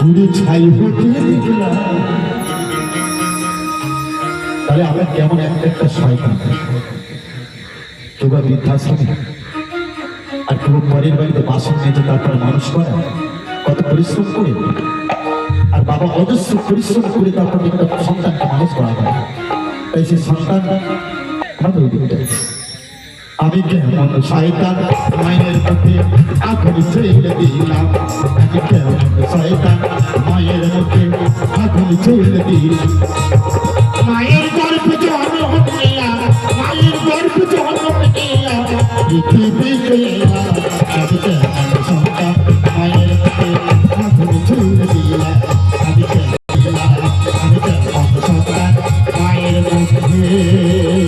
পুরো ছাই হতে দেখলাম। তাহলে আমরা কেমন একটা শয়তান, কেউ বা বৃদ্ধাশ্রমে আর কেউ পরের বাড়িতে বাসন নিয়ে তারপরে মানুষ করা, কত পরিশ্রম করে, আর বাবা অজস্র পরিশ্রম করে তারপর একটা সন্তানকে মানুষ করা হয়। তাই সে সন্তান আমাদের দিকটা আমি কেমন শয়তান মায়ের মুখে আগুন ছেড়ে দিলাম, আমি কেমন শয়তান মায়ের মুখে আগুন ছেড়ে দিলাম। মায়ের গর্ভ জন্ম নিলাম, মায়ের গর্ভ জন্ম নিলাম, পৃথিবীতে এলাম, আমি কেমন সন্তান মায়ের মুখে আগুন ছেড়ে দিলাম, আমি কেমন সন্তান মায়ের মুখে।